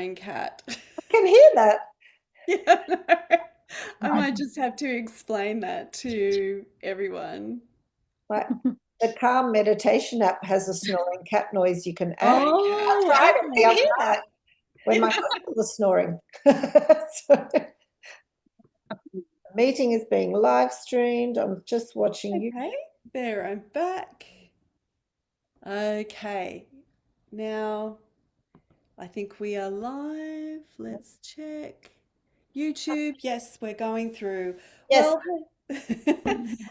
snoring cat. Can hear that. Yeah, no. I Right. might just have to explain that to everyone. Right. The Calm meditation app has a snoring cat noise you can add. I Oh, tried it the okay. other night when my husband was snoring. So, the meeting is being live streamed. I'm just watching you. Okay, there, I'm back. Okay, now I think we are live. Let's check. YouTube, yes, we're going through. Yes. Well,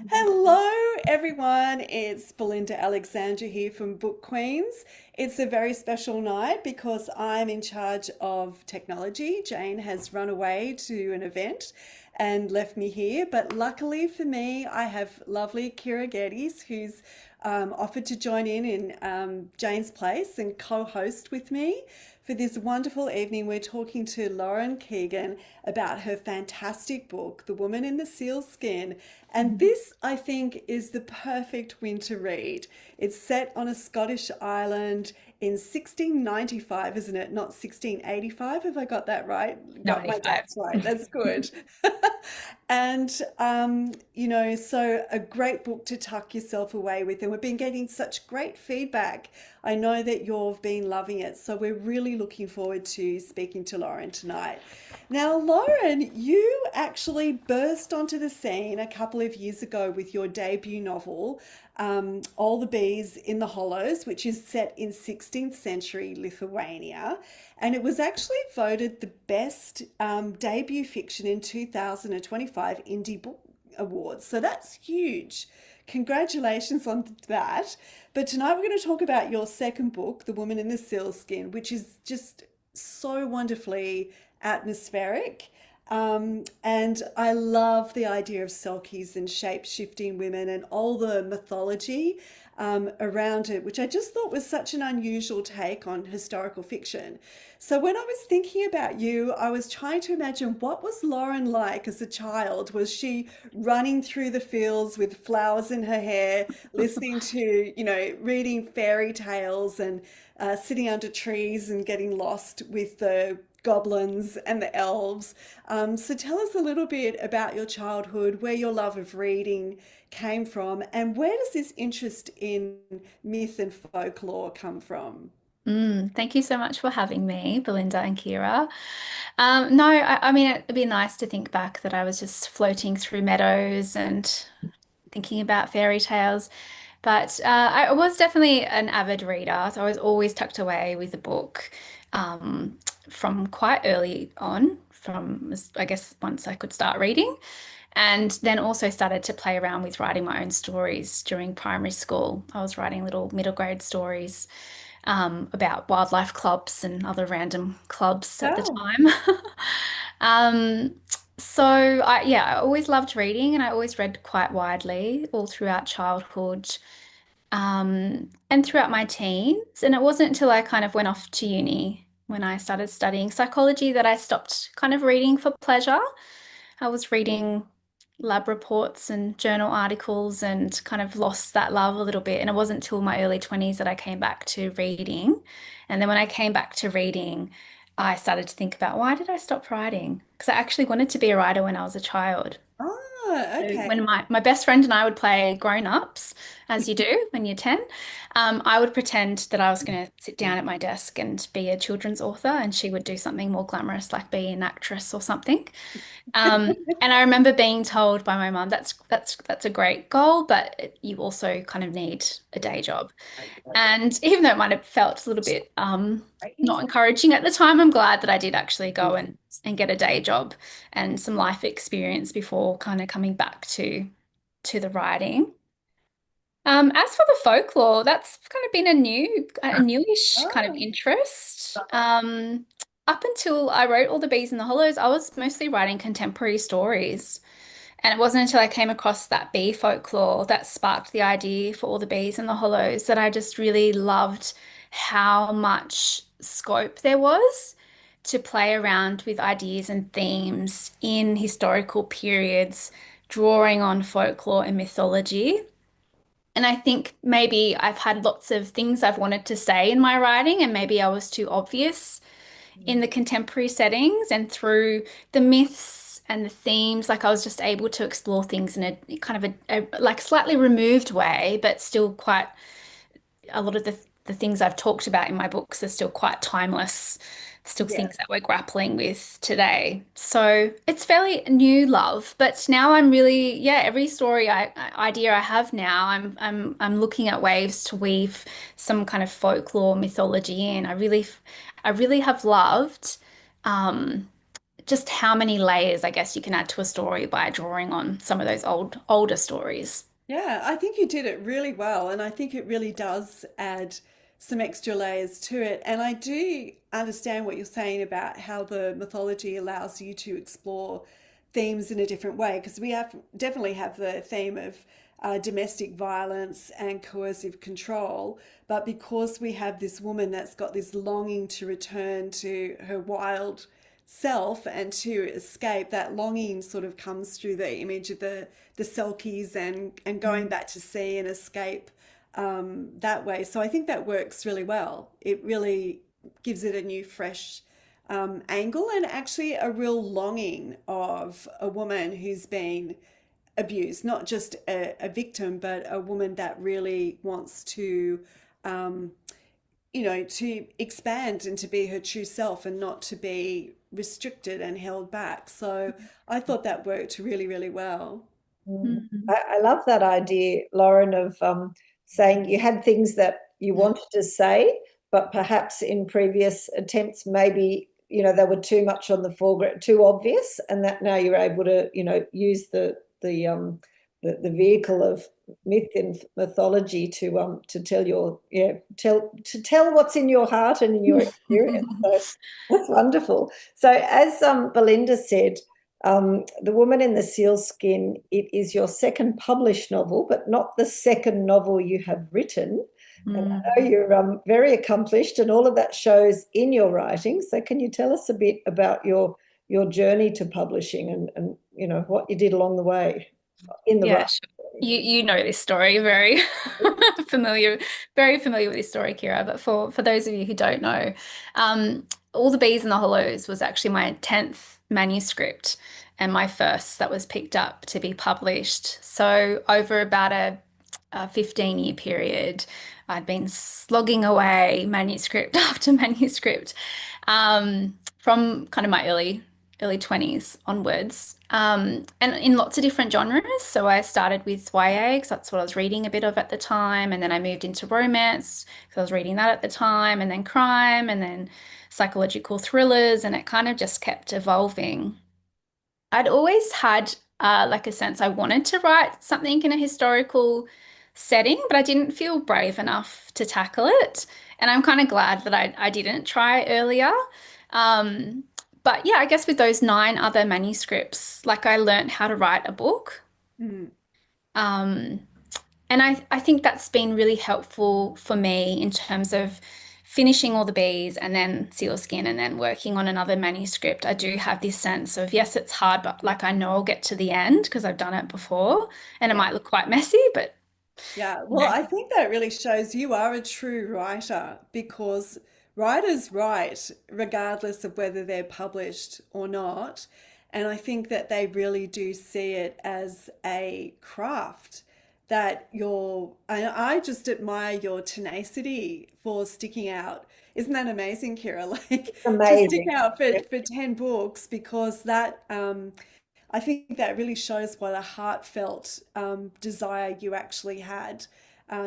hello everyone. It's Belinda Alexandra here from Book Queens. It's a very special night because I'm in charge of technology. Jane has run away to an event and left me here, but luckily for me, I have lovely Kyra Geddes who's offered to join in Jane's place and co-host with me. For this wonderful evening, we're talking to Lauren Keegan about her fantastic book, The Woman in the Seal Skin. And this, I think, is the perfect winter read. It's set on a Scottish island in 1695, isn't it? Not 1685. Have I got that right? Got my 95. dates right. That's good. And, so a great book to tuck yourself away with. And we've been getting such great feedback. I know that you've been loving it. So we're really looking forward to speaking to Lauren tonight. Now, Lauren, you actually burst onto the scene a couple of years ago with your debut novel, All the Bees in the Hollows, which is set in 16th century Lithuania. And it was actually voted the best debut fiction in 2025 Indie Book Awards. So that's huge. Congratulations on that. But tonight we're going to talk about your second book, The Woman in the Sealskin, which is just so wonderfully atmospheric. And I love the idea of selkies and shape-shifting women and all the mythology around it, which I just thought was such an unusual take on historical fiction. So when I was thinking about you, I was trying to imagine what was Lauren like as a child? Was she running through the fields with flowers in her hair, listening to, reading fairy tales and sitting under trees and getting lost with the goblins and the elves? So tell us a little bit about your childhood, where your love of reading came from, and where does this interest in myth and folklore come from? Thank you so much for having me, Belinda and Kyra. No, I mean, it'd be nice to think back that I was just floating through meadows and thinking about fairy tales. But I was definitely an avid reader, so I was always tucked away with a book from quite early on, from I guess once I could start reading. And then also started to play around with writing my own stories during primary school. I was writing little middle grade stories about wildlife clubs and other random clubs at the Oh, time. Um, so I always loved reading and I always read quite widely all throughout childhood, and throughout my teens. And it wasn't until I kind of went off to uni when I started studying psychology that I stopped kind of reading for pleasure. I was reading lab reports and journal articles and kind of lost that love a little bit. And it wasn't until my early 20s that I came back to reading. And then when I came back to reading, I started to think about why did I stop writing? Because I actually wanted to be a writer when I was a child. So okay. when my best friend and I would play grown-ups, as you do when you're 10, I would pretend that I was going to sit down at my desk and be a children's author, and she would do something more glamorous like be an actress or something. And I remember being told by my mum, that's a great goal, but you also kind of need a day job. And even though it might have felt a little bit not encouraging at the time, I'm glad that I did actually go and get a day job and some life experience before kind of coming back to the writing. As for the folklore, that's kind of been a newish kind of Oh, interest. Up until I wrote All the Bees in the Hollows, I was mostly writing contemporary stories. And it wasn't until I came across that bee folklore that sparked the idea for All the Bees in the Hollows that I just really loved how much scope there was to play around with ideas and themes in historical periods, drawing on folklore and mythology. And I think maybe I've had lots of things I've wanted to say in my writing, and maybe I was too obvious in the contemporary settings and through the myths and the themes. Like I was just able to explore things in a kind of a like slightly removed way, but still quite a lot of the things I've talked about in my books are still quite timeless, still Yeah. things that we're grappling with today. So it's fairly new love, but now I'm really, yeah, every story idea I have now, I'm looking at ways to weave some kind of folklore mythology in. I really have loved just how many layers I guess you can add to a story by drawing on some of those older stories. Yeah, I think you did it really well, and I think it really does add some extra layers to it. And I do understand what you're saying about how the mythology allows you to explore themes in a different way, because we have definitely have the theme of domestic violence and coercive control, but because we have this woman that's got this longing to return to her wild self and to escape, that longing sort of comes through the image of the selkies and going back to sea and escape that way. So I think that works really well. It really gives it a new, fresh angle, and actually a real longing of a woman who's been abused, not just a victim, but a woman that really wants to um, to expand and to be her true self and not to be restricted and held back. So I thought that worked really, really well. Mm. Mhm. I love that idea, Lauren, of saying you had things that you wanted to say, but perhaps in previous attempts, maybe, they were too much on the foreground, too obvious, and that now you're able to, use the vehicle of myth and mythology to tell tell what's in your heart and in your experience. So that's wonderful. So as Belinda said, The Woman in the Sealskin, it is your second published novel, but not the second novel you have written. And I know Mm. you're very accomplished, and all of that shows in your writing. So can you tell us a bit about your journey to publishing and what you did along the way in the Yeah, writing? sure. You know this story very familiar, very familiar with this story, Kyra. But for those of you who don't know, All the Bees in the Hollows was actually my 10th manuscript and my first that was picked up to be published. So over about a 15-year period, I'd been slogging away manuscript after manuscript from kind of my early 20s onwards, and in lots of different genres. So I started with YA because that's what I was reading a bit of at the time, and then I moved into romance because I was reading that at the time, and then crime, and then psychological thrillers, and it kind of just kept evolving. I'd always had like a sense I wanted to write something in a historical setting, but I didn't feel brave enough to tackle it. And I'm kind of glad that I didn't try earlier. Um, but yeah, I guess with those 9 other manuscripts, like I learned how to write a book. Mm. Um, and I think that's been really helpful for me in terms of finishing All the Bees and then Sealskin and then working on another manuscript. I do have this sense of, yes, it's hard, but like I know I'll get to the end because I've done it before and it Yeah. might look quite messy, but Yeah, you well, know. I think that really shows you are a true writer, because writers write regardless of whether they're published or not. And I think that they really do see it as a craft that I just admire your tenacity for sticking out. Isn't that amazing, Kira? Like to stick Amazing. out for 10 books, because that I think that really shows what a heartfelt desire you actually had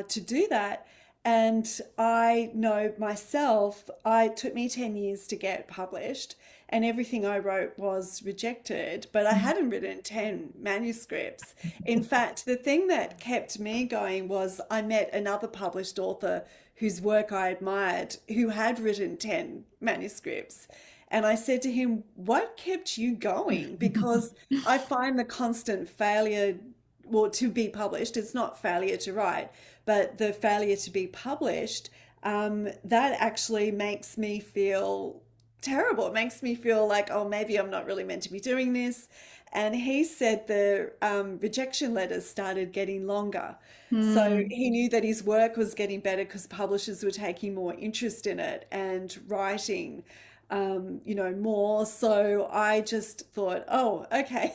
to do that. And I know myself, it took me 10 years to get published, and everything I wrote was rejected, but I hadn't written 10 manuscripts. In fact, the thing that kept me going was I met another published author whose work I admired, who had written 10 manuscripts. And I said to him, "What kept you going?" Because I find the constant failure, well, to be published, it's not failure to write, but the failure to be published, that actually makes me feel terrible. It makes me feel like, oh, maybe I'm not really meant to be doing this. And he said the rejection letters started getting longer. So Hmm. he knew that his work was getting better because publishers were taking more interest in it and writing. more. So I just thought, oh, okay,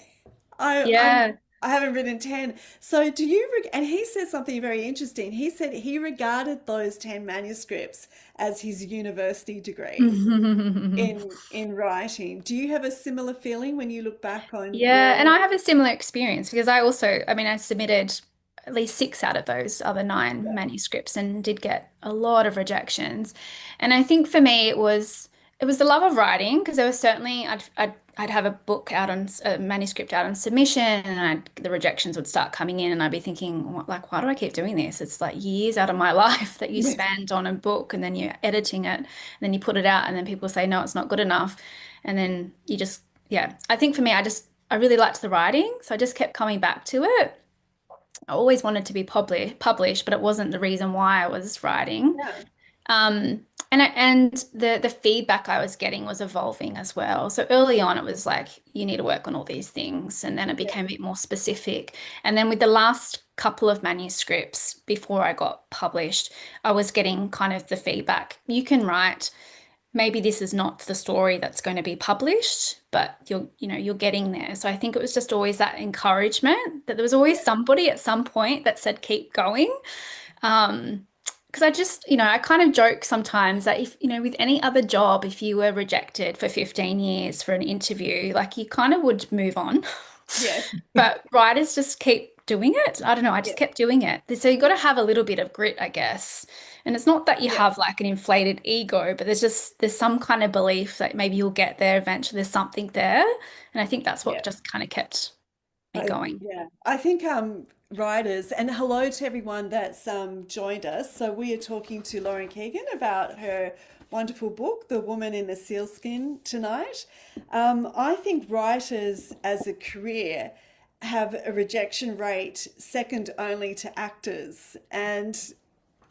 I, I'm Yeah. I haven't written 10. So and he said something very interesting. He said he regarded those 10 manuscripts as his university degree in writing. Do you have a similar feeling when you look back on Yeah, and your I have a similar experience because I also, I mean, I submitted at least six out of those other nine manuscripts and did get a lot of rejections. And I think for me it was the love of writing because there was certainly I'd have a book out on a manuscript out on submission and the rejections would start coming in and I'd be thinking like why do I keep doing this? It's like years out of my life that you yes, spend on a book and then you're editing it and then you put it out and then people say no, it's not good enough. And then you just yeah, I think for me I really liked the writing, so I just kept coming back to it. I always wanted to be published, but it wasn't the reason why I was writing. yeah, And the feedback I was getting was evolving as well. So early on, it was like you need to work on all these things, and then it yeah, became a bit more specific. And then with the last couple of manuscripts before I got published, I was getting kind of the feedback. You can write maybe this is not the story that's going to be published, but you're getting there. So I think it was just always that encouragement that there was always somebody at some point that said keep going. Because I just, I kind of joke sometimes that if, with any other job, if you were rejected for 15 years for an interview, like you kind of would move on. yes, But writers just keep doing it. I don't know. I just yes, kept doing it. So you got to have a little bit of grit, I guess. And it's not that you yes. have like an inflated ego, but there's some kind of belief that maybe you'll get there eventually. There's something there. And I think that's what Yeah. just kind of kept me going. Yeah, I think writers, and hello to everyone that's joined us. So we are talking to Lauren Keegan about her wonderful book, The Woman in the Sealskin, tonight. I think writers as a career have a rejection rate second only to actors, and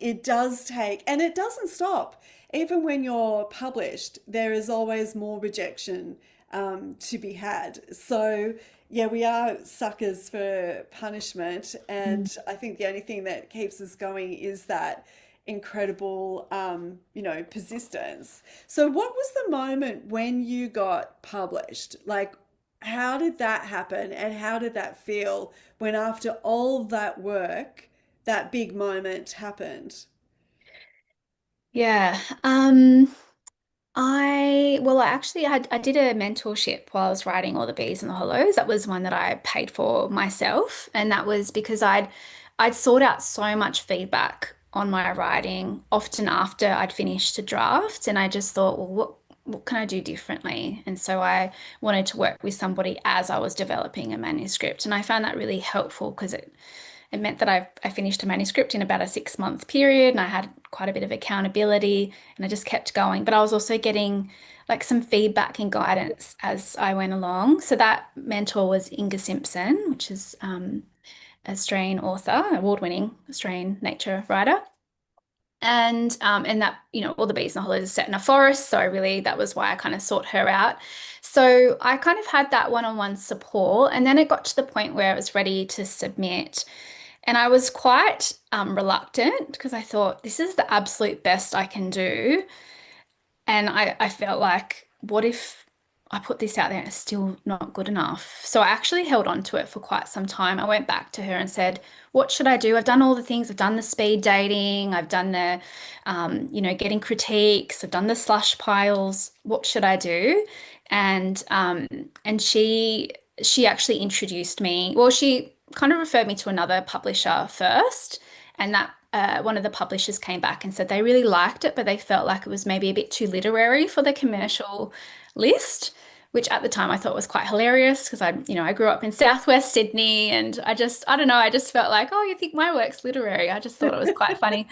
it does take, and it doesn't stop. Even when you're published, there is always more rejection to be had. So, yeah, we are suckers for punishment. And I think the only thing that keeps us going is that incredible, persistence. So, what was the moment when you got published? Like, how did that happen? And how did that feel when, after all that work, that big moment happened? Yeah. I actually I did a mentorship while I was writing All the Bees and the Hollows. That was one that I paid for myself, and that was because I'd sought out so much feedback on my writing often after I'd finished a draft, and I just thought, well, what can I do differently? And so I wanted to work with somebody as I was developing a manuscript, and I found that really helpful because it meant that I finished a manuscript in about a 6 month period and I had quite a bit of accountability and I just kept going. But I was also getting like some feedback and guidance as I went along. So that mentor was Inga Simpson, which is Australian author, award-winning Australian nature writer. And that, All the Bees and the Hollows is set in a forest. So really that was why I kind of sought her out. So I kind of had that one-on-one support. And then it got to the point where I was ready to submit. And I was quite reluctant because I thought this is the absolute best I can do. And I felt like, what if I put this out there and it's still not good enough? So I actually held on to it for quite some time. I went back to her and said, what should I do? I've done all the things. I've done the speed dating. I've done the, getting critiques. I've done the slush piles. What should I do? And she actually introduced me. Well, she kind of referred me to another publisher first, and that one of the publishers came back and said they really liked it, but they felt like it was maybe a bit too literary for the commercial list, which at the time I thought was quite hilarious because I grew up in Southwest Sydney, and I don't know, I just felt like, oh, you think my work's literary? I just thought it was quite funny.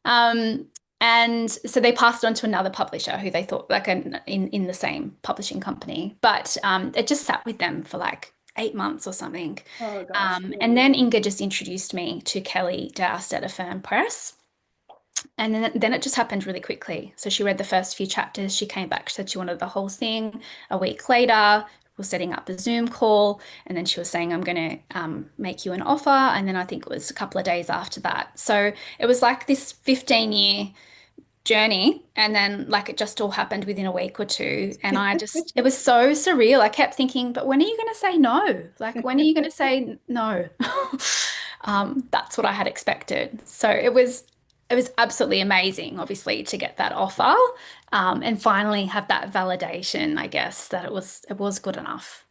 Um, and so they passed on to another publisher who they thought like in the same publishing company, but it just sat with them for like 8 months or something. Oh gosh, And yeah. then Inga just introduced me to Kelly Doust at Affirm Press. And then it just happened really quickly. So she read the first few chapters. She came back, she said she wanted the whole thing. A week later, we're setting up a Zoom call. And then she was saying, I'm going to make you an offer. And then I think it was a couple of days after that. So it was like this 15-year journey, and then like it just all happened within a week or two, and it was so surreal. I kept thinking, but when are you going to say no? Like, when are you going to say no? That's what I had expected. So it was absolutely amazing, obviously, to get that offer, and finally have that validation, I guess, that it was good enough,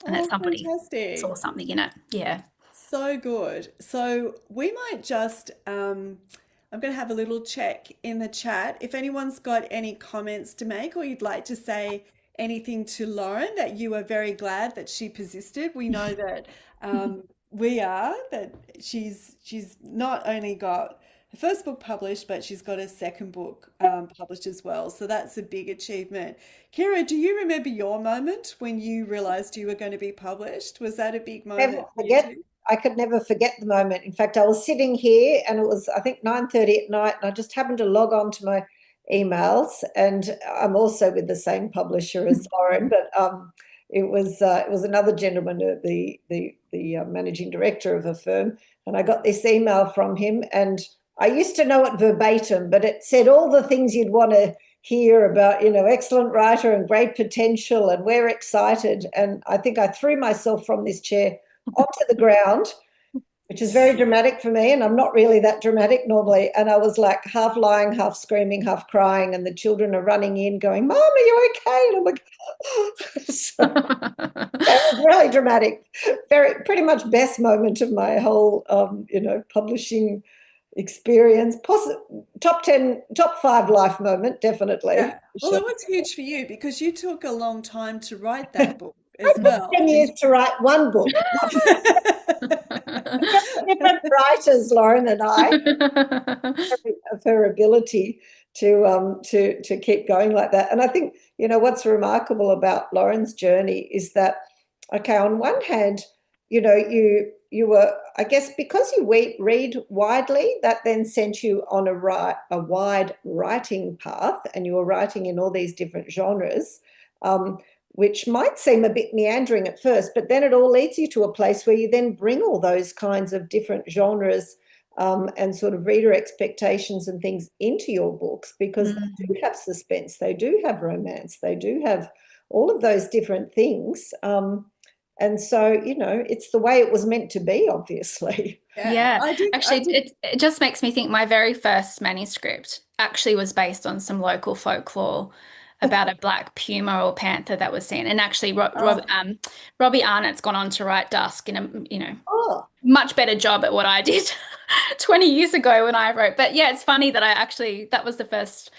and that Oh, somebody saw fantastic. something in it. Yeah. So good. So we might just, I'm going to have a little check in the chat. If anyone's got any comments to make or you'd like to say anything to Lauren, that you are very glad that she persisted. We know that we are, that she's not only got her first book published, but she's got a second book published as well. So that's a big achievement. Kyra, do you remember your moment when you realized you were going to be published? Was that a big Never moment for you forget. too? I could never forget the moment. In fact, I was sitting here and it was, I think, 9:30 at night, and I just happened to log on to my emails. And I'm also with the same publisher as Lauren, but it was another gentleman, the managing director of a firm, and I got this email from him, and I used to know it verbatim, but it said all the things you'd want to hear about, excellent writer and great potential, and we're excited. And I think I threw myself from this chair onto the ground, which is very dramatic for me. And I'm not really that dramatic normally. And I was like half lying, half screaming, half crying. And the children are running in going, Mom, are you okay? And I'm like, so it was really dramatic. Very, pretty much best moment of my whole, publishing experience. Top 10, top 5 life moment, definitely. Yeah. For Well, sure. it was huge for you because you took a long time to write that book I as took well, 10 years didn't to write one book. Different writers, Lauren and I, of her ability to keep going like that. And I think what's remarkable about Lauren's journey is that, okay, on one hand, you were, I guess, because you read widely, that then sent you on a wide writing path, and you were writing in all these different genres. Which might seem a bit meandering at first, but then it all leads you to a place where you then bring all those kinds of different genres and sort of reader expectations and things into your books, because they Mm. do have suspense, they do have romance, they do have all of those different things. And so, it's the way it was meant to be, obviously. Yeah, Yeah, I actually, did. it just makes me think my very first manuscript actually was based on some local folklore about a black puma or panther that was seen. And actually, Oh, Robbie Arnott's gone on to write Dusk in a, Oh, much better job at what I did 20 years ago when I wrote. But yeah, it's funny that that was the first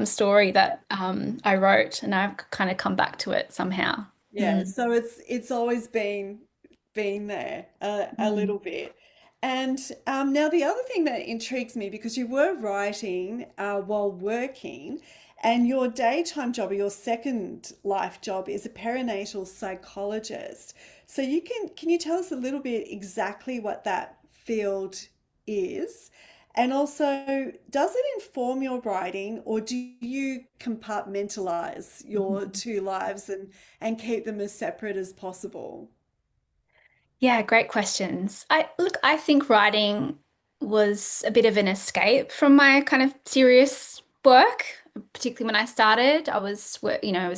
story that I wrote, and I've kind of come back to it somehow. yeah. Mm. So it's always been there a Mm. little bit. And now the other thing that intrigues me, because you were writing while working, and your daytime job or your second life job is a perinatal psychologist. So can you tell us a little bit exactly what that field is? And also, does it inform your writing, or do you compartmentalize your two lives and keep them as separate as possible? Yeah, great questions. I think writing was a bit of an escape from my kind of serious work, particularly when I started. I was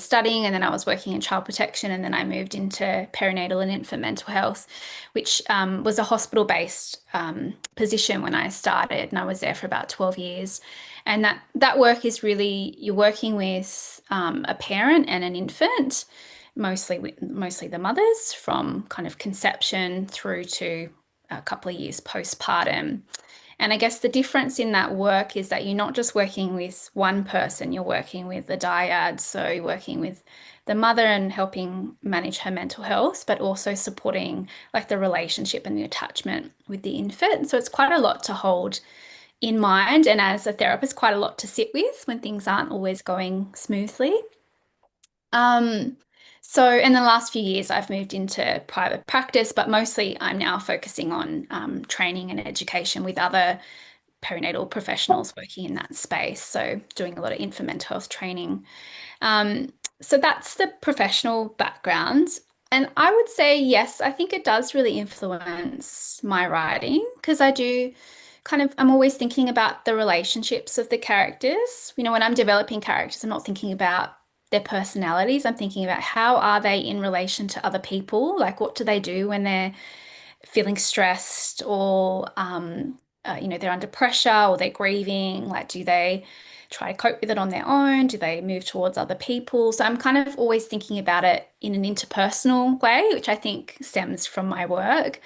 studying, and then I was working in child protection, and then I moved into perinatal and infant mental health, which was a hospital-based position when I started, and I was there for about 12 years. And that work is really, you're working with a parent and an infant, mostly the mothers, from kind of conception through to a couple of years postpartum. And I guess the difference in that work is that you're not just working with one person, you're working with the dyad. So you're working with the mother and helping manage her mental health, but also supporting like the relationship and the attachment with the infant. So it's quite a lot to hold in mind. And as a therapist, quite a lot to sit with when things aren't always going smoothly. Um, so in the last few years, I've moved into private practice, but mostly I'm now focusing on training and education with other perinatal professionals working in that space. So doing a lot of infant mental health training. Um, so that's the professional background. And I would say, yes, I think it does really influence my writing, because I do kind of, I'm always thinking about the relationships of the characters. You know, when I'm developing characters, I'm not thinking about their personalities. I'm thinking about how are they in relation to other people? Like, what do they do when they're feeling stressed or, you know, they're under pressure or they're grieving? Like, do they try to cope with it on their own? Do they move towards other people? So I'm kind of always thinking about it in an interpersonal way, which I think stems from my work.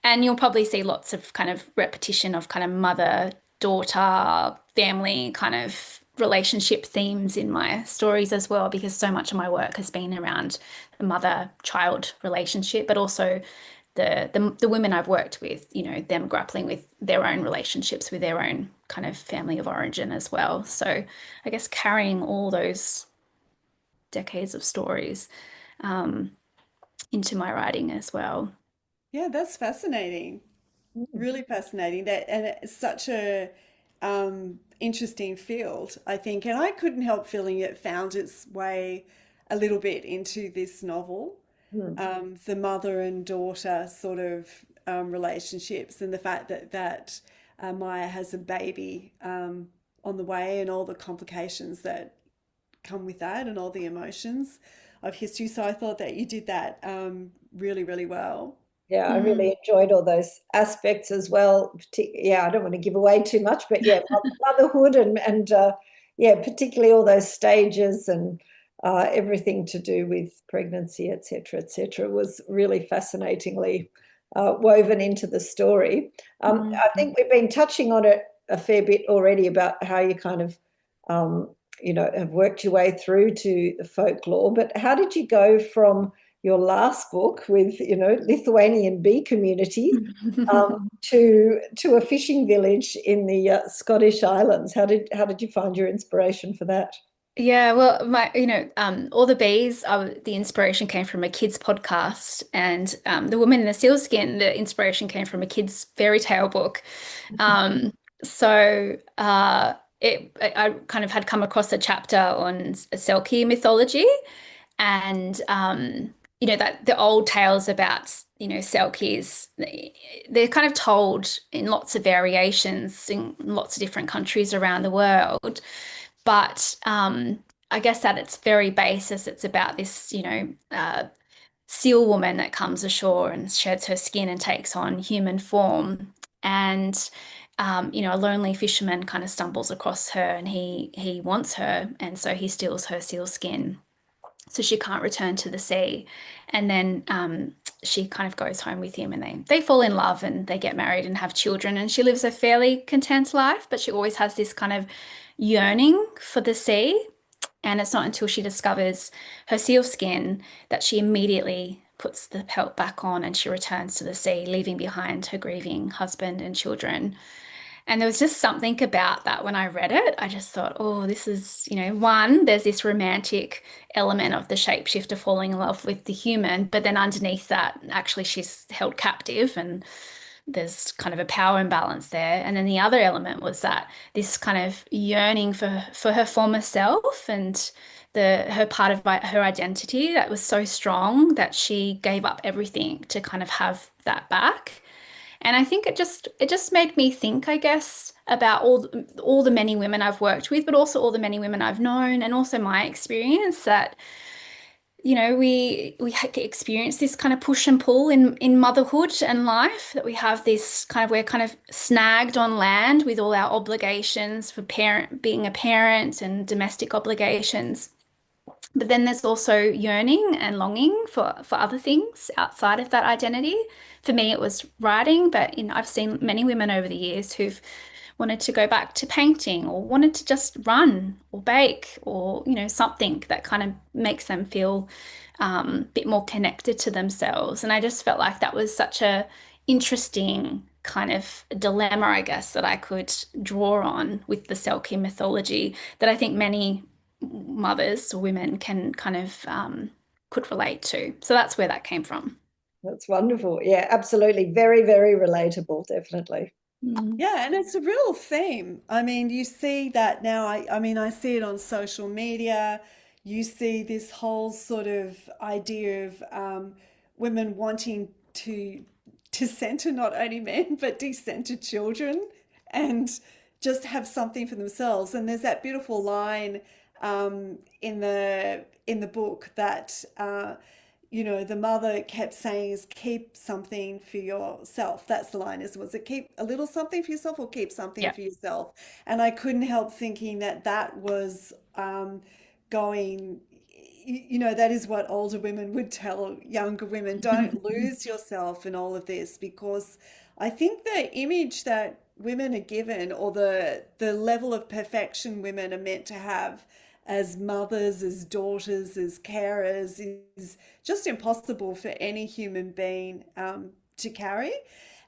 And you'll probably see lots of kind of repetition of kind of mother, daughter, family kind of relationship themes in my stories as well, because so much of my work has been around the mother-child relationship, but also the women I've worked with, you know, them grappling with their own relationships with their own kind of family of origin as well. So I guess carrying all those decades of stories um, into my writing as well. Yeah, that's fascinating. Mm. Really fascinating. That, and it's such a interesting field, I think. And I couldn't help feeling it found its way a little bit into this novel. Mm. The mother and daughter sort of relationships, and the fact that Maya has a baby on the way, and all the complications that come with that, and all the emotions of history. So I thought that you did that really, really well. Yeah, I Mm. really enjoyed all those aspects as well. Yeah, I don't want to give away too much, but yeah, motherhood and yeah, particularly all those stages and everything to do with pregnancy, et cetera, was really fascinatingly woven into the story. Mm. I think we've been touching on it a fair bit already about how you kind of, um, have worked your way through to the folklore. But how did you go from your last book with Lithuanian bee community to a fishing village in the Scottish Islands? How did you find your inspiration for that? Yeah, well, all the bees, the inspiration came from a kids' podcast, and the woman in the sealskin, the inspiration came from a kids' fairy tale book. Um, so I kind of had come across a chapter on Selkie mythology, and that the old tales about Selkies, they're kind of told in lots of variations in lots of different countries around the world. But I guess at its very basis, it's about this, seal woman that comes ashore and sheds her skin and takes on human form. And a lonely fisherman kind of stumbles across her, and he wants her, and so he steals her seal skin so she can't return to the sea. And then she kind of goes home with him, and they fall in love and they get married and have children. And she lives a fairly content life, but she always has this kind of yearning for the sea. And it's not until she discovers her seal skin that she immediately puts the pelt back on and she returns to the sea, leaving behind her grieving husband and children. And there was just something about that when I read it. I just thought, oh, this is, one, there's this romantic element of the shapeshifter falling in love with the human, but then underneath that, actually, she's held captive and there's kind of a power imbalance there. And then the other element was that this kind of yearning for her former self and her part of her identity that was so strong that she gave up everything to kind of have that back. And I think it just made me think, I guess, about all the many women I've worked with, but also all the many women I've known, and also my experience that, we experience this kind of push and pull in motherhood and life, that we have this kind of, we're kind of snagged on land with all our obligations for being a parent and domestic obligations. But then there's also yearning and longing for other things outside of that identity. For me, it was writing, but I've seen many women over the years who've wanted to go back to painting or wanted to just run or bake or, something that kind of makes them feel a bit more connected to themselves. And I just felt like that was such a interesting kind of dilemma, I guess, that I could draw on with the Selkie mythology that I think many mothers or women can kind of could relate to. So that's where that came from. That's wonderful. Yeah, absolutely. Very, very relatable, definitely. Mm. Yeah, and it's a real theme. I mean, you see that now. I mean, I see it on social media. You see this whole sort of idea of women wanting to center not only men but decenter children, and just have something for themselves. And there's that beautiful line in the book that the mother kept saying is keep something for yourself. That's the line, is was it keep a little something for yourself or keep something Yeah. for yourself? And I couldn't help thinking that that was going, that is what older women would tell younger women. Don't lose yourself in all of this, because I think the image that women are given, or the level of perfection women are meant to have as mothers, as daughters, as carers, is just impossible for any human being to carry.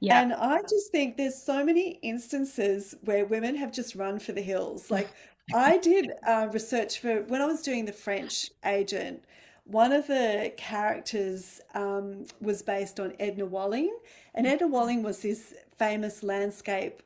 Yeah. And I just think there's so many instances where women have just run for the hills. Like I did research for when I was doing The French Agent. One of the characters was based on Edna Walling, and Edna Walling was this famous landscape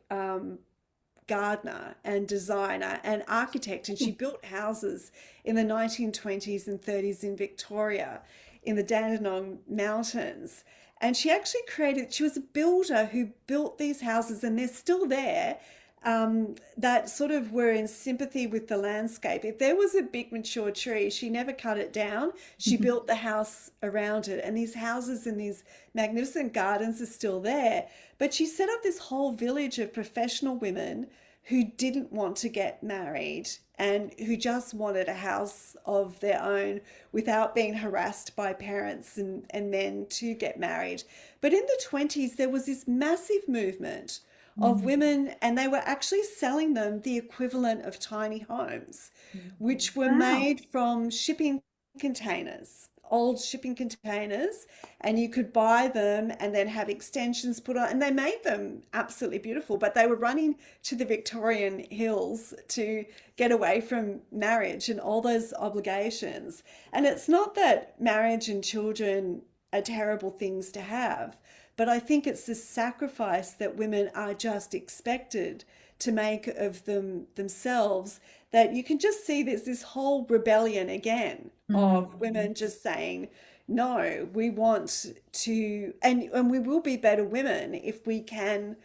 gardener and designer and architect, and she built houses in the 1920s and 30s in Victoria in the Dandenong Mountains. And she was a builder who built these houses, and they're still there, that sort of were in sympathy with the landscape. If there was a big mature tree, she never cut it down. She built the house around it. And these houses and these magnificent gardens are still there. But she set up this whole village of professional women who didn't want to get married and who just wanted a house of their own without being harassed by parents and men to get married. But in the 20s, there was this massive movement of women, and they were actually selling them the equivalent of tiny homes, which were Wow. made from shipping containers, old shipping containers, and you could buy them and then have extensions put on, and they made them absolutely beautiful, but they were running to the Victorian hills to get away from marriage and all those obligations. And it's not that marriage and children are terrible things to have, but I think it's the sacrifice that women are just expected to make of themselves, that you can just see there's this whole rebellion again Mm. of women just saying, no, we want to, and we will be better women if we can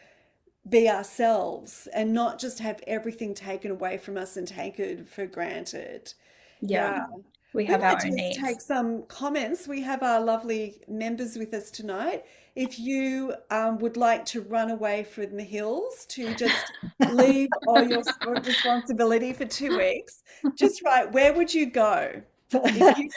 be ourselves and not just have everything taken away from us and taken for granted. Yeah. Yeah. We We have might our own just needs. take some comments. We have our lovely members with us tonight. If you would like to run away from the hills, to just leave all your responsibility for 2 weeks, just write, where would you go? If you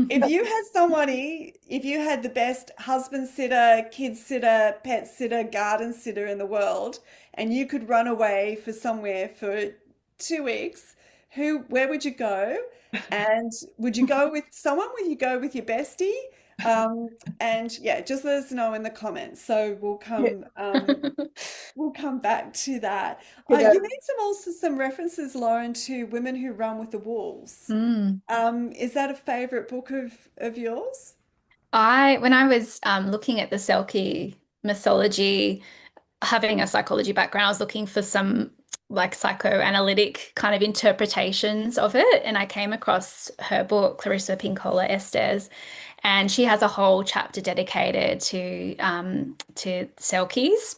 if you had somebody, if you had the best husband sitter, kid sitter, pet sitter, garden sitter in the world, and you could run away for somewhere for 2 weeks, where would you go? And would you go with someone? Would you go with your bestie? And yeah, just let us know in the comments. So Yeah, we'll come back to that. you You know, made some references, Lauren, to Women Who Run with the Wolves. Mm. Is that a favorite book of yours? When I was looking at the Selkie mythology, having a psychology background, I was looking for some like psychoanalytic kind of interpretations of it, and I came across her book, Clarissa Pinkola Estes, and she has a whole chapter dedicated to Selkies,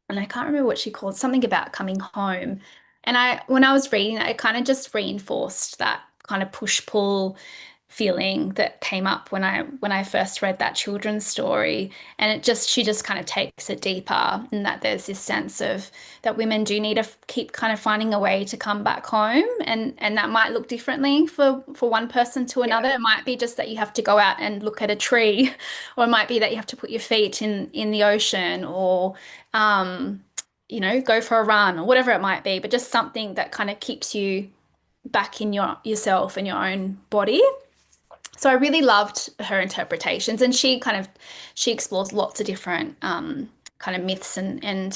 and I can't remember what she called, something about coming home. And when I was reading that, it kind of just reinforced that kind of push-pull feeling that came up when I first read that children's story. And she just kind of takes it deeper, and that there's this sense of that women do need to keep kind of finding a way to come back home, and that might look differently for one person to yeah, another. It might be just that you have to go out and look at a tree, or it might be that you have to put your feet in the ocean, or um, go for a run or whatever it might be, but just something that kind of keeps you back in yourself and your own body. So I really loved her interpretations, and she explores lots of different kind of myths and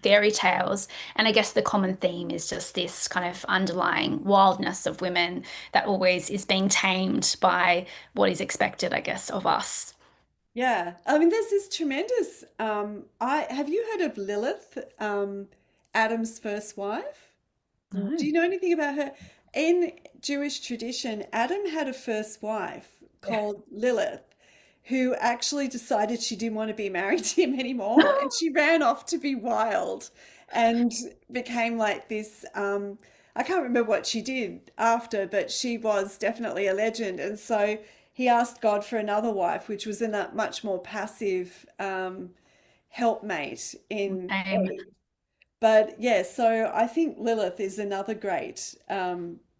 fairy tales. And I guess the common theme is just this kind of underlying wildness of women that always is being tamed by what is expected, I guess, of us. Yeah, I mean, there's this tremendous. I have you heard of Lilith, Adam's first wife? Do No. you know anything about her? In Jewish tradition, Adam had a first wife yeah. called Lilith, who actually decided she didn't want to be married to him anymore, and she ran off to be wild. and became like this. I can't remember what she did after, but she was definitely a legend. And so he asked God for another wife, which was a much more passive helpmate in Same. Eve. But yeah, so I think Lilith is another great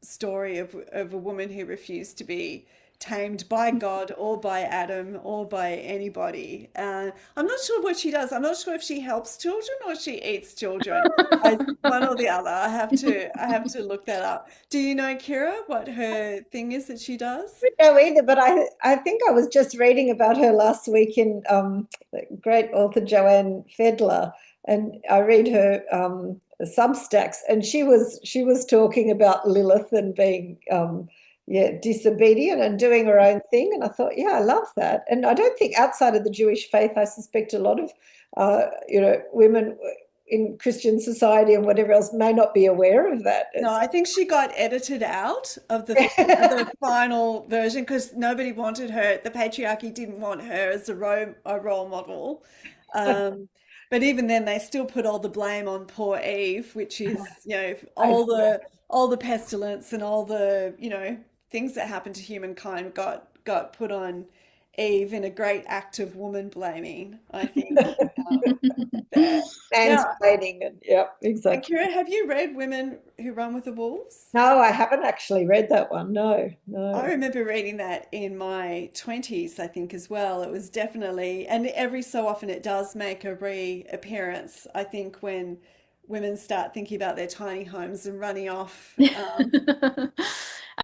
story of a woman who refused to be tamed by God or by Adam or by anybody. I'm not sure what she does. I'm not sure if she helps children or she eats children. One or the other. I have to look that up. Do you know, Kyra, what her thing is that she does? don't know either, but I think I was just reading about her last week in the great author Joanne Fedler, and I read her Substacks, and she was talking about Lilith and being disobedient and doing her own thing, and I thought, yeah, I love that. And I don't think outside of the Jewish faith, I suspect a lot of women in Christian society and whatever else may not be aware of that. No, I think she got edited out of the final version because nobody wanted her. The patriarchy didn't want her as a role model. Um, but even then, they still put all the blame on poor Eve, which is, all the pestilence and all the, things that happened to humankind got put on Eve in a great act of woman blaming, I think. There. Now, Mansplaining, and yeah, and exactly. Kira, have you read Women Who Run with the Wolves? No, I haven't actually read that one. No, I no. remember reading that in my 20s, I think, as well. It was definitely, and every so often it does make a reappearance, I think, when women start thinking about their tiny homes and running off,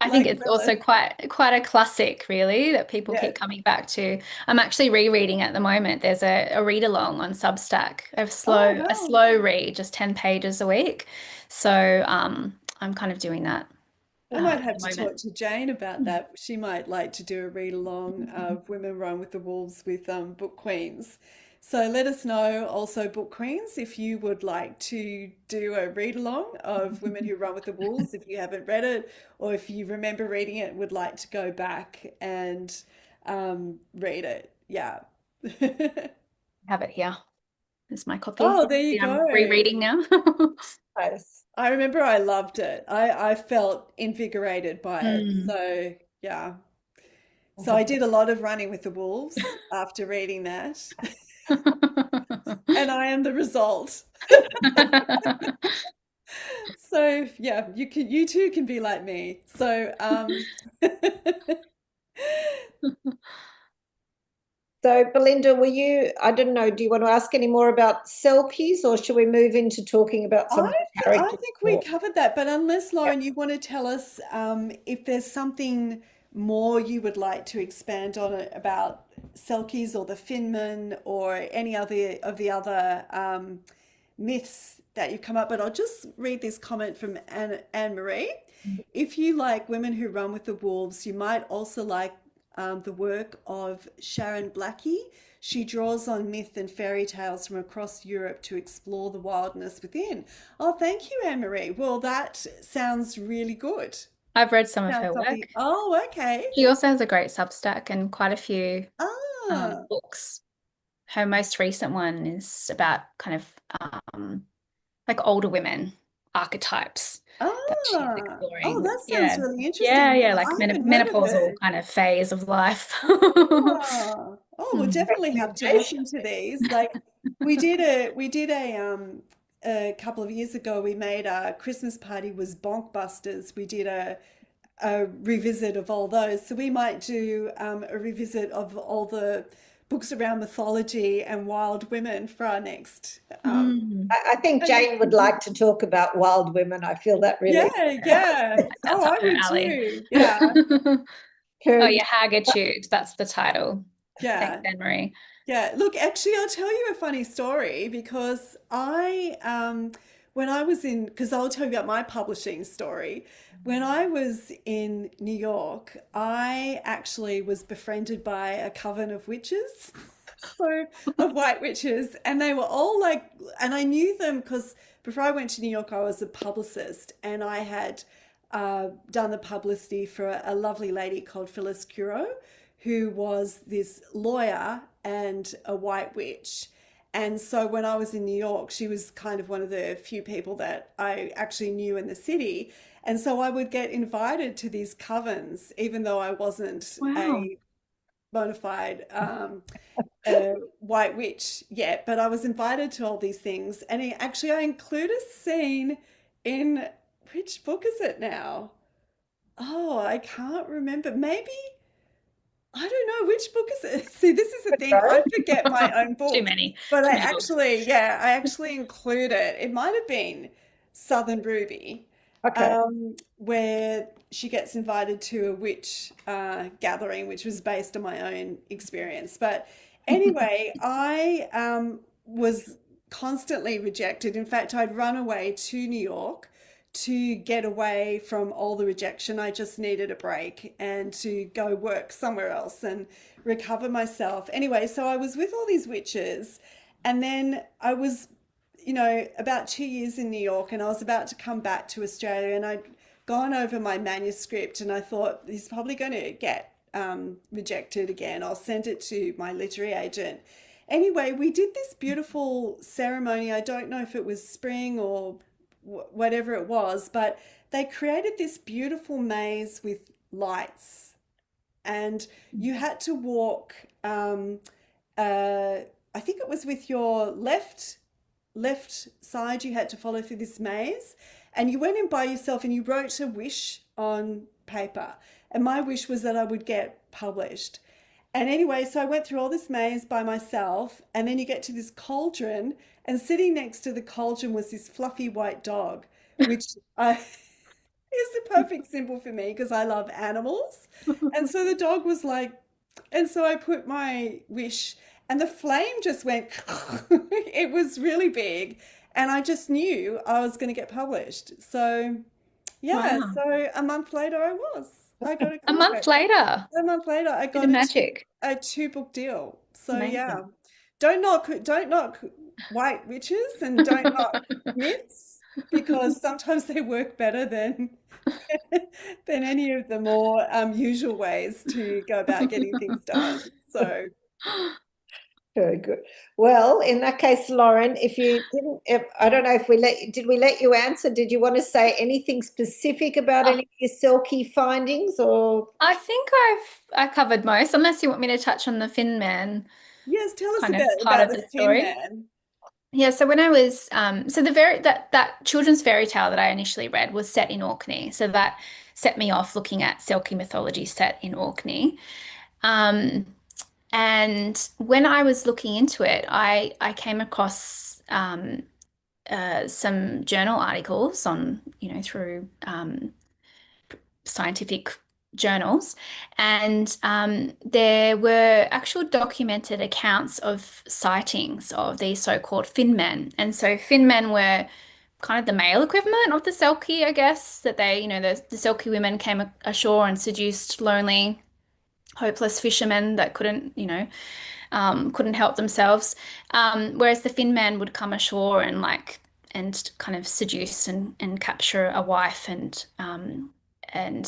I think like it's also Lilith. quite a classic, really, that people Yeah. keep coming back to. I'm actually rereading at the moment. There's a read along on Substack, Oh, a wow. slow read, just 10 pages a week. So I'm kind of doing that I might at have the to moment. talk to Jane about that. She might like to do a read along of Women Run with the Wolves with Book Queens. So let us know also, Book Queens, if you would like to do a read along of Women Who Run with the Wolves, if you haven't read it, or if you remember reading it and would like to go back and read it. Yeah. Have it here. There's my Oh, copy. there you See, I'm go. rereading now. Nice. I remember I loved it. I felt invigorated by it. Mm. So, yeah. I'll So I have to- did a lot of running with the wolves after reading that, and I am the result. So yeah, you too can be like me. So So, Belinda, I don't know, do you want to ask any more about Selkies, or should we move into talking about some I of the I characters think we more? covered that, but unless Yeah. Lauren, you want to tell us if there's something more you would like to expand on it about Selkies or the Finman or any other of the other myths that you've come up. But I'll just read this comment from Anne Marie. If you like Women Who Run with the Wolves, you might also like the work of Sharon Blackie. She draws on myth and fairy tales from across Europe to explore the wildness within. Oh, thank you, Anne Marie. Well, that sounds really good. I've read some of Sounds her something. work. Oh, okay. She also has a great Substack and quite a few Ah, books. Her most recent one is about kind of like older women archetypes that she's ah. Oh, exploring. that sounds Yeah. really Yeah, interesting. yeah, Yeah, like I haven't heard of menopausal her. kind of phase of life. Ah, oh, we'll Mm. definitely have to look Recommendation. into these. Like we did a couple of years ago. We made our Christmas party was Bonk Busters. We did a revisit of all those. So we might do a revisit of all the books around mythology and wild women for our next. Mm. I think And Jane would like to talk about wild women. I feel that really yeah, Yeah, yeah. Oh, that's up I her would alley. too. Yeah, Oh, occurred. yeah, Haggitude. That's the title. Thanks, yeah. Anne Marie. Yeah, look, actually, I'll tell you a funny story because when I was in, because I'll tell you about my publishing story. When I was in New York, I actually was befriended by a coven of witches, so of white witches, and they were all like, and I knew them because before I went to New York, I was a publicist, and I had done the publicity for a lovely lady called Phyllis Curo, who was this lawyer and a white witch. And so when I was in New York, she was kind of one of the few people that I actually knew in the city. And so I would get invited to these covens, even though I wasn't Wow. a bona fide white witch yet, but I was invited to all these things. And actually, I include a scene in, which book is it now? Oh, I can't remember. Maybe, I don't know, which book is it? See, this is the thing. I forget my own Too book, many, but too I many books. actually, yeah, I actually include it. It might have been Southern Ruby, Okay. where she gets invited to a witch gathering, which was based on my own experience. But anyway, I was constantly rejected. In fact, I'd run away to New York to get away from all the rejection. I just needed a break and to go work somewhere else and recover myself. Anyway, so I was with all these witches, and then I was, about 2 years in New York, and I was about to come back to Australia, and I'd gone over my manuscript, and I thought he's probably going to get rejected again. I'll send it to my literary agent. Anyway, we did this beautiful ceremony. I don't know if it was spring or whatever it was, but they created this beautiful maze with lights, and you had to walk. Uh, I think it was with your left side. You had to follow through this maze, and you went in by yourself, and you wrote a wish on paper. And my wish was that I would get published. And anyway, so I went through all this maze by myself, and then you get to this cauldron, and sitting next to the cauldron was this fluffy white dog, which I is the perfect symbol for me because I love animals. And so the dog was like, and so I put my wish, and the flame just went, it was really big. And I just knew I was going to get published. So, yeah, Wow. so a month later I got a A month contract. later, A month later, I bit of got magic. a two book deal. So yeah, Amazing. don't knock white witches, and don't knock myths, because sometimes they work better than than any of the more usual ways to go about getting things done. So Very good. Well, in that case, Lauren, if you didn't, if, I don't know if did we let you answer? Did you want to say anything specific about Oh, any of your Selkie findings or? I think I covered most, unless you want me to touch on the Fin Man yes, tell us kind of part about of the the Thin story. Man. Yeah, so when I was so the very that children's fairy tale that I initially read was set in Orkney. So that set me off looking at Selkie mythology set in Orkney. Um, and when I was looking into it, I came across some journal articles on, through scientific journals, and there were actual documented accounts of sightings of these so-called Fin Men. And so Fin Men were kind of the male equivalent of the Selkie, I guess, that they, the Selkie women came ashore and seduced lonely, hopeless fishermen that couldn't help themselves. Whereas the Fin Man would come ashore and and kind of seduce and capture a wife and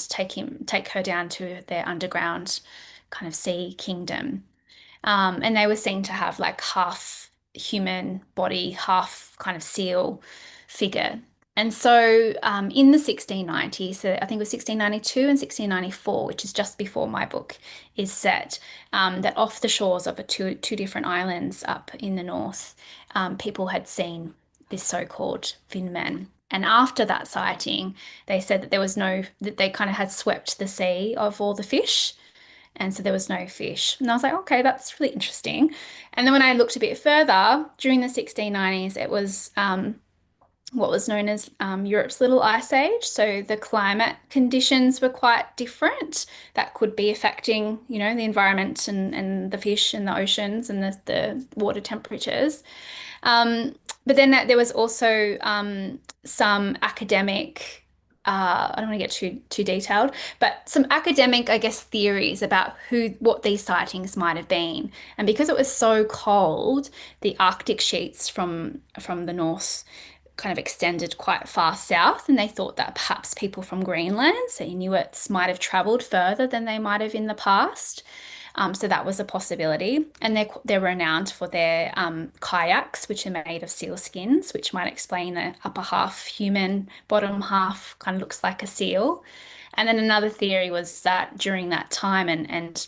take her down to their underground kind of sea kingdom. And they were seen to have like half human body, half kind of seal figure. And so in the 1690s, so I think it was 1692 and 1694, which is just before my book is set, that off the shores of two different islands up in the north, people had seen this so-called Fin Men. And after that sighting, they said that they kind of had swept the sea of all the fish. And so there was no fish. And I was like, okay, that's really interesting. And then when I looked a bit further, during the 1690s, it was what was known as Europe's Little Ice Age. So the climate conditions were quite different. That could be affecting, the environment and the fish and the oceans and the water temperatures. But then there was also some academic, I don't want to get too detailed, but some academic, I guess, theories about what these sightings might have been. And because it was so cold, the Arctic sheets from the north kind of extended quite far south, and they thought that perhaps people from Greenland, so Inuits, might have traveled further than they might have in the past. So that was a possibility. And they're renowned for their kayaks, which are made of seal skins, which might explain the upper half human, bottom half kind of looks like a seal. And then another theory was that during that time and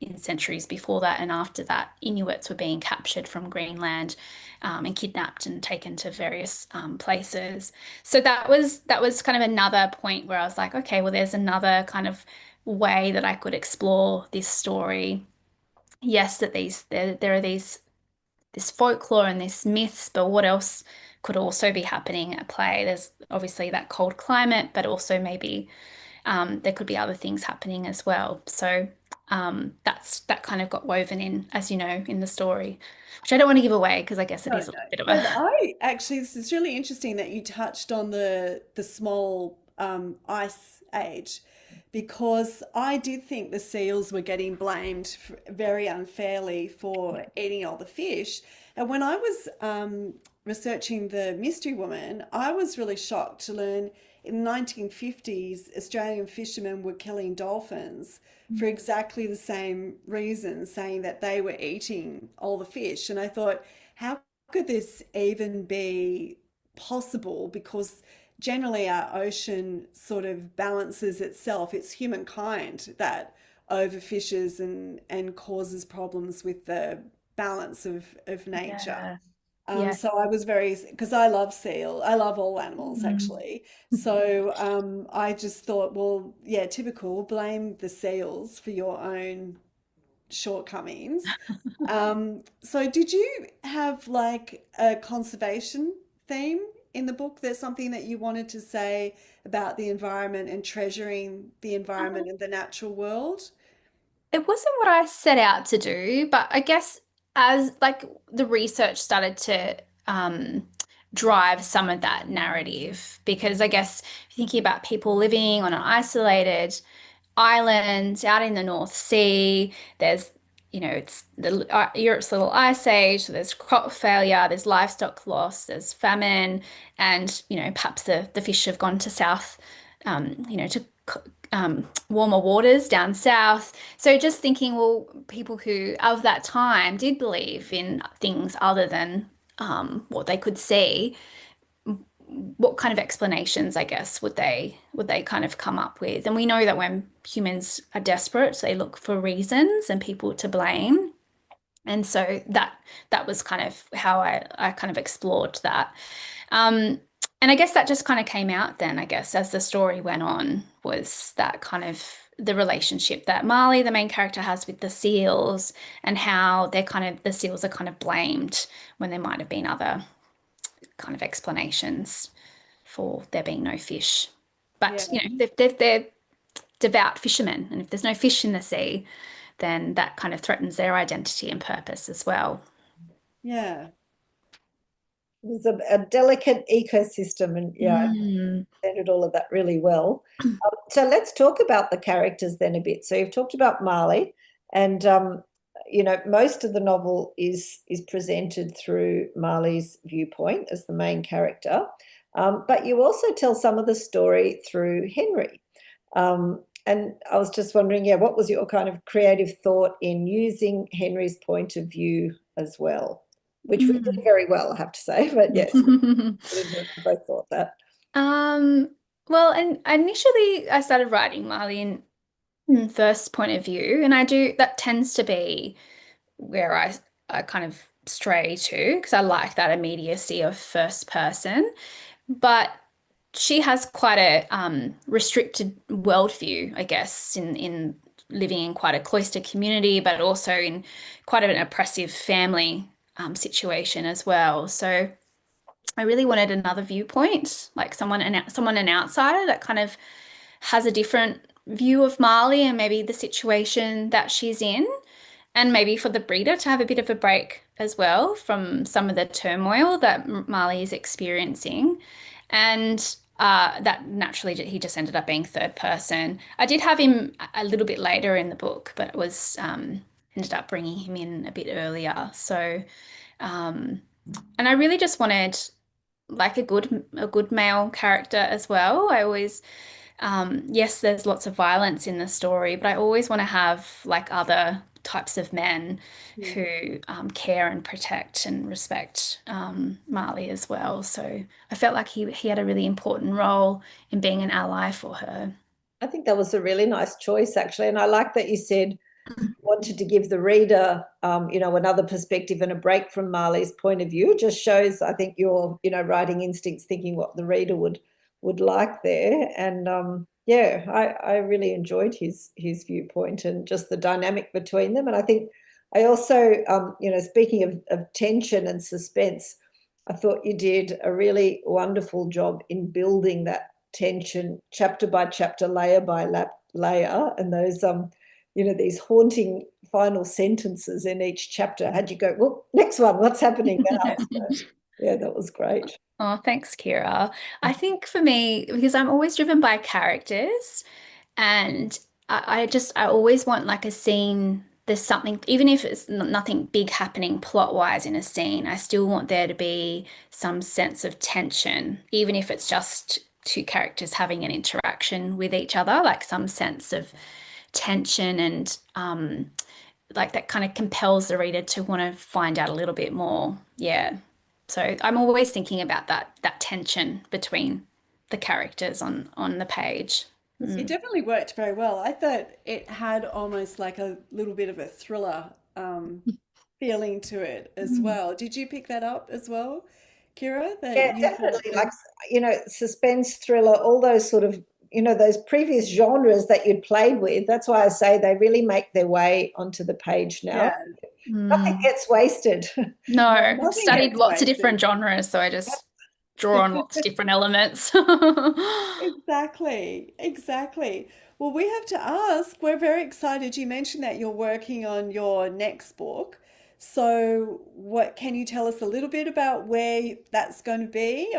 in centuries before that and after that, Inuits were being captured from Greenland and kidnapped and taken to various places. So that was kind of another point where I was like, okay, well, there's another kind of way that I could explore this story. Yes, that there are these this folklore and this myths, but what else could also be happening at play? There's obviously that cold climate, but also maybe there could be other things happening as well. So that kind of got woven in, as you know, in the story, which I don't want to give away because I guess it No, is a no. bit of But a I actually, this is really interesting that you touched on the small ice age, because I did think the seals were getting blamed very unfairly for eating all the fish. And when I was researching the Mystery Woman, I was really shocked to learn in the 1950s, Australian fishermen were killing dolphins for exactly the same reason, saying that they were eating all the fish. And I thought, how could this even be possible? Because generally our ocean sort of balances itself. It's humankind that overfishes and causes problems with the balance of nature. yeah, yeah. So I was very, because I love seal, I love all animals Mm. actually. So I just thought, well, yeah, typical, blame the seals for your own shortcomings. So did you have like a conservation theme in the book? There's something that you wanted to say about the environment and treasuring the environment and the natural world? It wasn't what I set out to do, but I guess as like the research started to drive some of that narrative, because I guess thinking about people living on an isolated island out in the North Sea, there's it's the Europe's little ice age, so there's crop failure, there's livestock loss, there's famine, and perhaps the fish have gone to south, to warmer waters down south. So just thinking, well, people who of that time did believe in things other than what they could see, what kind of explanations, I guess, would they kind of come up with? And we know that when humans are desperate, they look for reasons and people to blame. And so that was kind of how I kind of explored that. Um, and I guess that just kind of came out then, I guess, as the story went on, was that kind of the relationship that Marley, the main character, has with the seals, and how the seals are kind of blamed when there might have been other kind of explanations for there being no fish. Yeah, But they're devout fishermen, and if there's no fish in the sea, then that kind of threatens their identity and purpose as well. yeah, There's a delicate ecosystem, and yeah, I Mm. presented all of that really well. So let's talk about the characters then a bit. So you've talked about Marley, and most of the novel is presented through Marley's viewpoint as the main character, but you also tell some of the story through Henry. And I was just wondering, yeah, what was your kind of creative thought in using Henry's point of view as well? Which we did Mm. very well, I have to say, but yes, we both thought that. Um, well, and initially I started writing Marley in first point of view, and I do that tends to be where I kind of stray to because I like that immediacy of first person. But she has quite a restricted worldview, I guess, in living in quite a cloistered community, but also in quite an oppressive family situation as well. So I really wanted another viewpoint, like someone an outsider that kind of has a different view of Marley and maybe the situation that she's in, and maybe for the reader to have a bit of a break as well from some of the turmoil that Marley is experiencing. And that naturally he just ended up being third person. I did have him a little bit later in the book, but it was ended up bringing him in a bit earlier. So, and I really just wanted like a good male character as well. I always yes, there's lots of violence in the story, but I always want to have like other types of men who care and protect and respect Marley as well. So I felt like he had a really important role in being an ally for her. I think that was a really nice choice, actually. And I like that you said you wanted to give the reader, another perspective and a break from Marley's point of view. It just shows, I think, your, writing instincts, thinking what the reader would like there. And I really enjoyed his viewpoint and just the dynamic between them. And I think I also, speaking of tension and suspense, I thought you did a really wonderful job in building that tension chapter by chapter, layer by layer, and those these haunting final sentences in each chapter had you go, well, next one, what's happening now? So, yeah, that was great. Oh, thanks, Kyra. I think for me, because I'm always driven by characters, and I always want like a scene, there's something, even if it's nothing big happening plot-wise in a scene, I still want there to be some sense of tension, even if it's just two characters having an interaction with each other, like some sense of tension and like that kind of compels the reader to want to find out a little bit more. Yeah. So I'm always thinking about that tension between the characters on the page. It definitely worked very well. I thought it had almost like a little bit of a thriller feeling to it as well. Did you pick that up as well, Kyra? Yeah, definitely. Like, suspense, thriller, all those sort of, those previous genres that you'd played with. That's why I say they really make their way onto the page now. Yeah. Nothing gets wasted. No, I've nothing studied gets lots of wasted. different genres, so I just draw on lots of different elements. Exactly, exactly. Well, we have to ask, we're very excited. You mentioned that you're working on your next book. So, what can you tell us a little bit about where that's going to be?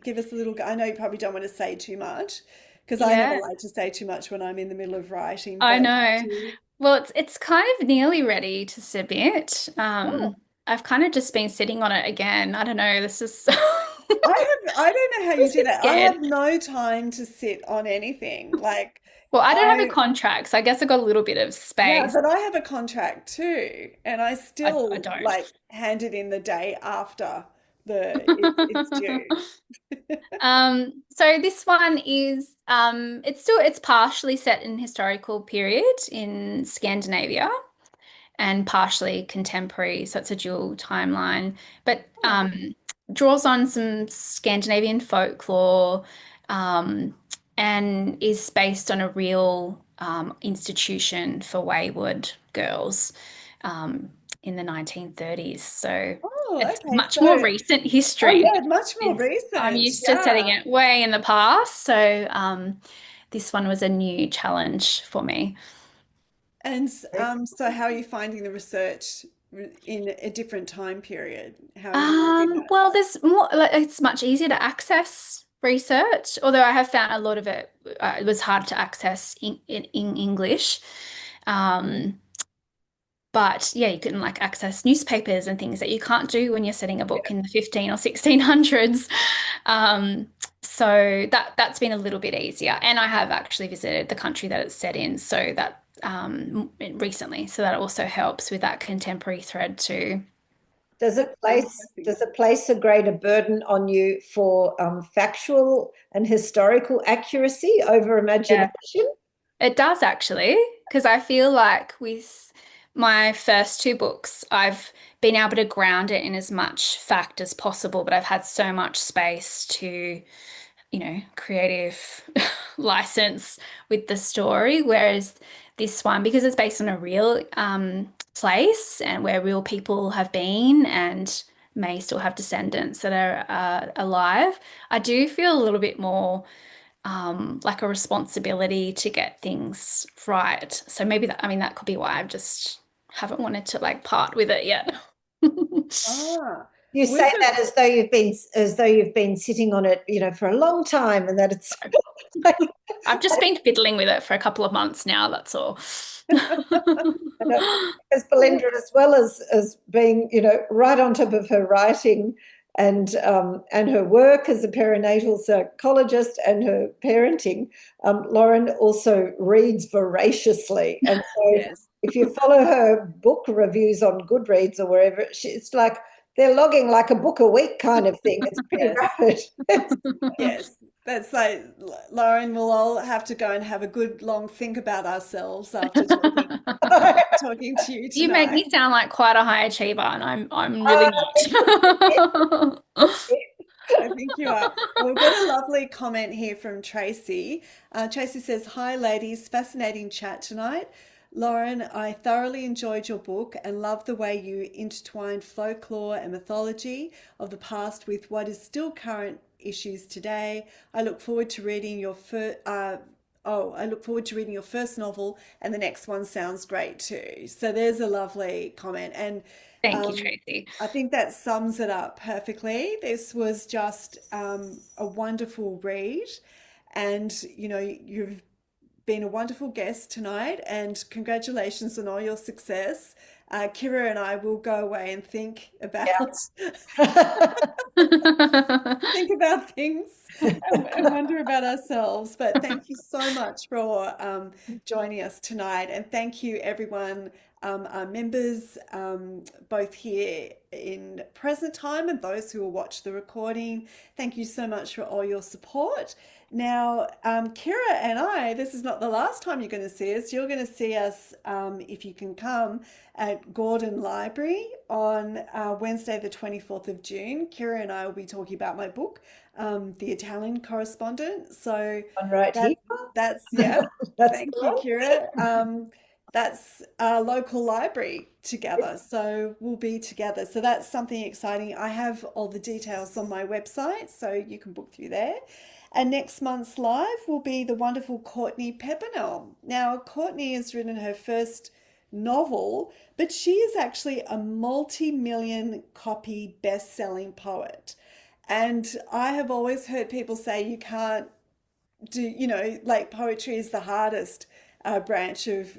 Give us a little, I know you probably don't want to say too much because I never Yeah, like to say too much when I'm in the middle of writing, I but know. do you? Well, it's kind of nearly ready to submit. Oh, I've kind of just been sitting on it again. I don't know, this is I don't know how I'm you a do bit that. I scared. have no time to sit on anything. Like Well, I don't have a I contract, so I guess I've got a little bit of Yeah, space. but I have a contract too, and I I still don't. like hand it in the day after it's due. So this one is it's partially set in historical period in Scandinavia and partially contemporary, so it's a dual timeline, but Oh, draws on some Scandinavian folklore and is based on a real institution for wayward girls um, in the 1930s. So it's okay. much more recent Oh history. yeah, much more I'm recent. used to setting Yeah. it way in the past, so this one was a new challenge for me. And so how are you finding the research in a different time period? How are you finding that? Well, there's more, like, it's much easier to access research, although I have found a lot of it, it was hard to access in English. Um, but yeah, you can like access newspapers and things that you can't do when you're setting a book in the 15 or 1600s. Um, so that's been a little bit easier. And I have actually visited the country that it's set in, so that recently, so that also helps with that contemporary thread too. Does it place Fantastic. does it place a greater burden on you for factual and historical accuracy over Yeah. imagination? It does actually, because I feel like with my first two books, I've been able to ground it in as much fact as possible, but I've had so much space to, creative license with the story. Whereas this one, because it's based on a real place and where real people have been and may still have descendants that are alive, I do feel a little bit more like a responsibility to get things right. So maybe that, I mean, that could be why I've just haven't wanted to like part with it yet. Ah, You with say the that as though you've been sitting on it, for a long time, and that it's I've just been fiddling with it for a couple of months now, that's all. as Belinda, as well as being, right on top of her writing and her work as a perinatal psychologist and her parenting, Lauren also reads voraciously, and so yes. if you follow her book reviews on Goodreads or wherever, it's like they're logging like a book a week kind of thing. It's pretty Yes. rapid. Yes, that's like Lauren, we'll all have to go and have a good long think about ourselves after talking to you You make me tonight. sound like quite a high achiever, and I'm really not. I think you are. Well, we've got a lovely comment here from Tracy. Tracy says, "Hi, ladies. Fascinating chat tonight. Lauren, I thoroughly enjoyed your book and love the way you intertwined folklore and mythology of the past with what is still current issues today. I look forward to reading your first. I look forward to reading your first novel, and the next one sounds great too." So there's a lovely comment, and Thank you, um, Tracy. I think that sums it up perfectly. This was just a wonderful read, and you've been a wonderful guest tonight, and congratulations on all your success. Kyra and I will go away and think about think about things and wonder about ourselves. But thank you so much for joining us tonight, and thank you everyone, our members, both here in present time and those who will watch the recording. Thank you so much for all your support. Now, Kira and I, this is not the last time you're going to see us. You're going to see us, if you can come, at Gordon Library on Wednesday, the 24th of June. Kira and I will be talking about my book, The Italian Correspondent. So One right that, here. yeah, That's thank the you, one. Kira. That's our local library together. So we'll be together. So that's something exciting. I have all the details on my website, so you can book through there. And next month's live will be the wonderful Courtney Pepinell. Now, Courtney has written her first novel, but she is actually a multi-million copy best-selling poet. And I have always heard people say you can't do, like poetry is the hardest branch of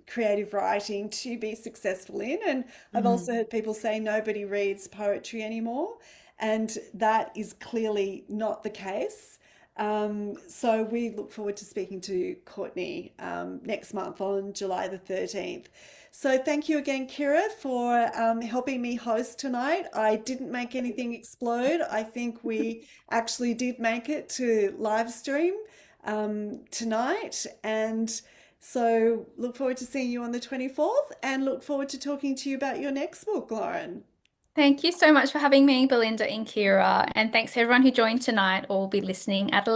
creative writing to be successful in. And I've also heard people say nobody reads poetry anymore. And that is clearly not the case. So we look forward to speaking to Courtney next month on July the 13th. So thank you again, Kira, for helping me host tonight. I didn't make anything explode. I think we actually did make it to live stream tonight. And so look forward to seeing you on the 24th and look forward to talking to you about your next book, Lauren. Thank you so much for having me, Belinda and Kyra, and thanks to everyone who joined tonight or will be listening at a